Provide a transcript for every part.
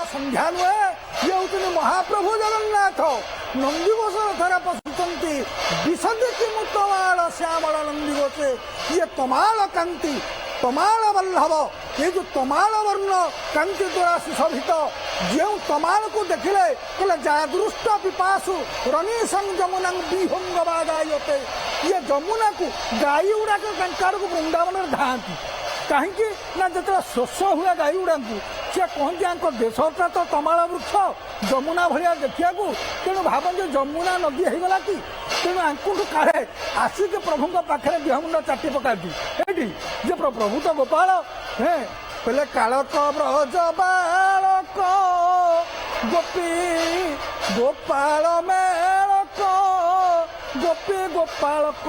संध्या नुहे ये हूँ महाप्रभु जगन्नाथ नंदीघोष रथरे पशुंट विशदे कि तमाल श्यामल नंदीघोषे ये तमाल कांति तमाल वल्लभ ये जो तमाल वर्ण कांति द्वारा सुशोभित जो तमाल को देखिले कहले जादृष्ट पिपासु रनी संग जमुना विहंग बाजायते ये जमुना को गाई गुड़ाक कंकार को वृंदावन धांती कहीं ना जो शोष हुए गाई गुड़ा सी कहती देशटा तो तमाल वृक्ष जमुना भाया देखा तेणु भावते जमुना नदी होगला कि तेणु आंकु काढ़े आसिक प्रभु पाखे देह मुंड चाटी पकाती ये जे प्रभु तो गोपाल हे कहले कालक ब्रज बालक गोपी गोपाल मेलक गोपी गोपालक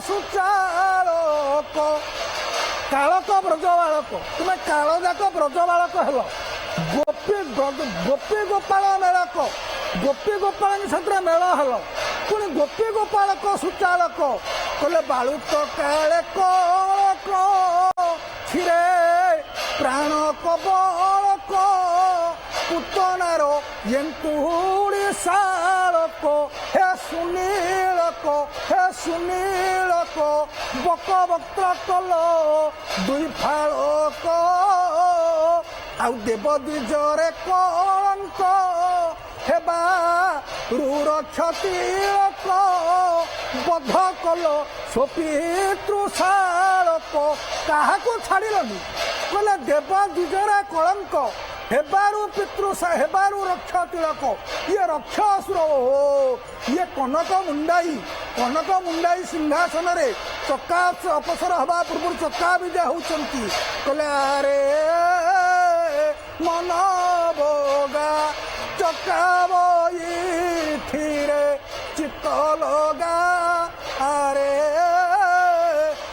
सुचालक कालक ब्रज बालक तुम्हें काल जाक ब्रज बालक हेल गोपी गोपाल मेलक गोपी गोपाल सहित मेल हेल पुणी गोपी गोपालक सुचालक कहले बालुत काले कलक क्षीरे प्राण कबलक पुतनार येंतुड़ी सालक हे सुनीलक बक वक्त्र कल दुई फाड़क आउ देव द्विजरे कलंक हेबा रूर क्षतिलक बध कल स्वपितृशालक क्या छाड़िलनि कहले देव द्विजरे कलंक हेबारु पितृ हेबारु रक्ष तिलक ये रक्ष असुर ये कनक मुंडाई सिंहासन रे चक्का अपसर हवा पूर्व चक्का विजय होती कहले अरे मन बोगा चक्का बईठिरे चित्त लगा अरे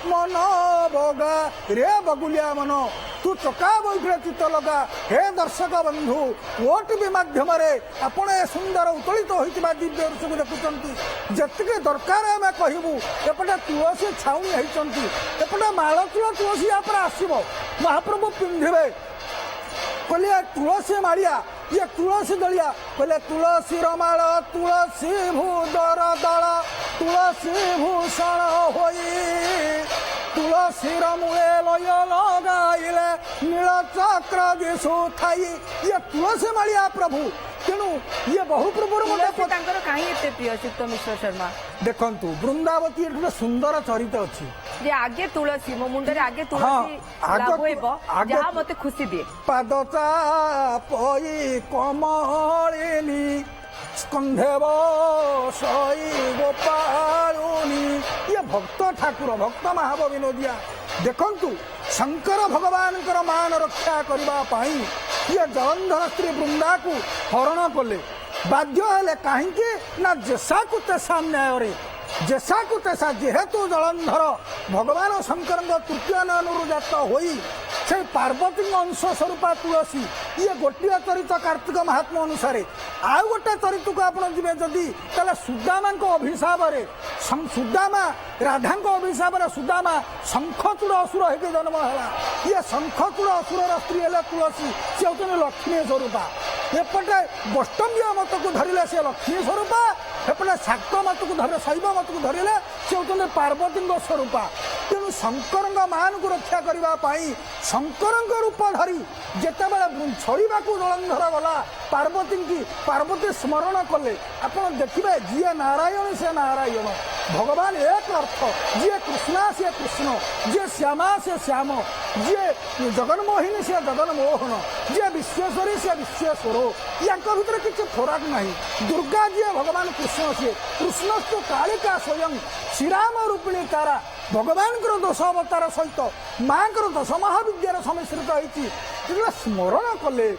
मन बोगा रे बगुलिया मन तू चका बैठे चित्त लगा हे दर्शक बंधु ओटीवी माध्यम आपण ए सुंदर उत्तोलित होता दिव्य दृश्य को देखुं जितके दरकार आम कहूँ एपटे तुलसी छाउनी होती एपटे मालचूल तुलसी यहाँ आसब महाप्रभु पिंधे कहले तुलसी माड़िया ये तुलसी दलिया कहले तुलसी रमाल तुलसी भूदर दल तुलसी भूषण होई तुलसी रमुए लय लगाइले नील चक्र दिशु थाई ये तुलसी माड़िया प्रभु तेणु ये बहु प्रभु कहीं प्रिय चित्त मिश्र शर्मा देखु वृंदावती एक सुंदर चरित अच्छी जे आगे तुलसी मो मुंडरे आगे तुलसी जहाँ मते खुशी दिए पादचा पई कमलिनी स्कंधेव सई गोपालुनी ये भक्त ठाकुर भक्त महाव विनोदिया देखंतु शंकर भगवान मान रक्षा करने ये जलंधर स्त्री वृंदा को हरण कले बाध्य हेले कहीं ना जेसा को तेसा न्याय जेसा को तेसा जेहेतु जलंधर भगवान शंकर तृतीय नयनरु जात होई से पार्वती अंश स्वरूपा तुलसी ये गोटे चरित कार्तिक महात्मा अनुसार आउ गोटे चरित को आप जी जदि सुदामा अभिशाप सुदामा राधा अभिशाप सुदामा शंखचूड़ असुर होकर जन्म है ये शंखचूड़ असुर स्त्री है तुलसी सी हूँ लक्ष्मी स्वरूपा एपटे वैष्णव्य मत को धरले से लक्ष्मी स्वरूपा एपटे शाक्त मत को धरले शैव मत को धरले सी हूँ पार्वती स्वरूपा तेणु शंकर मान को रक्षा करने शंकर रूप धरी जिते बड़े छड़ा जलंधर गला पार्वती की पार्वती स्मरण कले आप देखिए जी नारायण से नारायण भगवान एक अर्थ जी कृष्णा से कृष्ण जी श्यामा से श्याम जी जगन्मोहिनी से जगन्मोहन जी विश्वेश्वरी से विश्वेश्वर या भर किसी फरक ना दुर्गा जी भगवान कृष्ण से कृष्णस्तु कालिका स्वयं श्रीराम रूपिणी तारा भगवान दश अवतार सहित माँ दश महाविद्यार समिश्रित होती स्मरण कले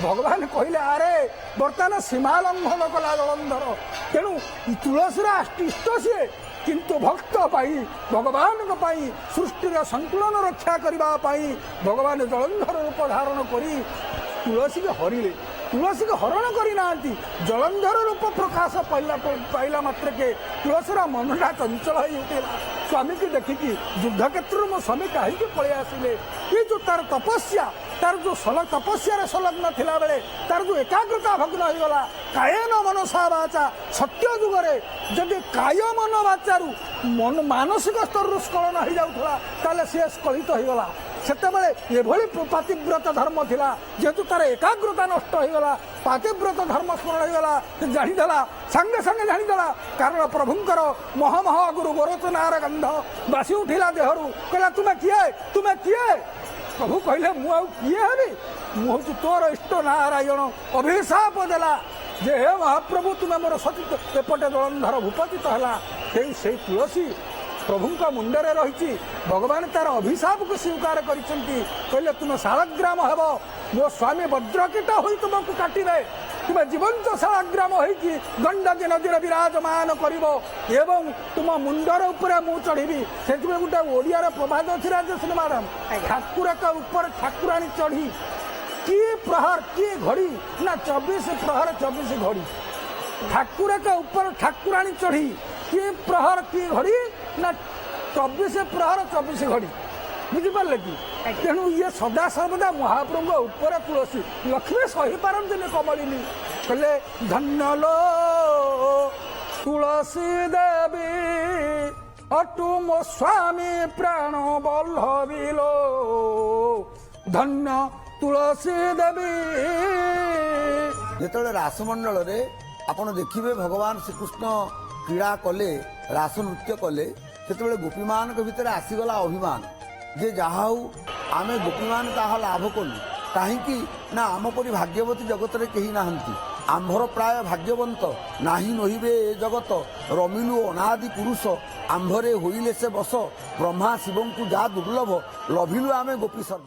भगवान कहले अरे बर्तमान सीमा लंघन कला जलंधर तेणु तुलसीर इष्ट सी किंतु भक्त पाई भगवान सृष्टिर संतुलन रक्षा करने भगवान जलंधर रूप धारण कर तुलसी के हरिले तुलसी को हरण करना जलंधर रूप प्रकाश पाइला मात्र के तुलसीर मनटा चंचल होता स्वामी की देखिकी युद्ध क्षेत्र मो स्वामी कहीं पलि आसिले ये जो तार तपस्या तार जो तपस्या संलग्न थिला बेले तार जो एकाग्रता भग्न होगला कायन मनसा वाचा सत्य जुगरे जदि काय मन वाचारू मन मानसिक स्तर स्खलन हो जाऊला ताले सी स्खलित होगला सेतबेले एभली पातिव्रत धर्म थिला जेहेतु तार एकाग्रता नष्ट होगला पातिव्रत धर्म स्मरण होगला जाणीदेला संगे संगे जाणीदेला कारण प्रभुंकर महमह गुरु गोरचनार गंध बासी उठिला देहरु कहला तुमे किए प्रभु कहले मु किए हेबी मु हूँ तोर इष्ट नारायण अभिशाप देला जे हे महाप्रभु तुम्हें मोर सती एपटे जलंधर भूपतित है से तुलसी प्रभुंका मुंडरे रही भगवान तार अभिशाप को स्वीकार कहले तुम शालग्राम हेब मो स्वामी वज्रकीट हो तुमको काटे तुम्हें जीवंत शालग्राम होगी गंडकी नदी विराजमान कर तुम मुंडर उपरे मु चढ़ी से गोटे ओडिया प्रभात अच्छी राजश्री मैडम ठाकुर का ऊपर ठाकुराणी चढ़ी की प्रहर की घड़ी ना 24 प्रहर 24 घड़ी ठाकुर के ऊपर ठाकुराणी चढ़ी की प्रहर की घड़ी ना 24 प्रहर 24 घड़ी बुझिपारे कि तेणु ये सदा सर्वदा महाप्रभु ऊपर तुलसी लक्ष्मी सही पारती कमलिनी कहले धन्य लो तुलसी देवी अटु मो स्वामी प्राण बल्लभिलो धन्य तुलसी देवी जेतले रासमंडल रे आपण देखिबे भगवान श्रीकृष्ण क्रीड़ा कले रास नृत्य कले सेतबेले गोपीमान के भितर आसीगला अभिमान जे जहा आमे गोपीमान ताहा लाभ कलु कहीं ना आम परी भाग्यवती जगत रे कही नाहंती आंभर प्राय भाग्यवंत नाही नहिबे ए जगत रमिलु अनादि पुरुष आंभरे होइले से बस ब्रह्मा शिवंकु जा दुर्लभ लभिलु आमे गोपी सर्व।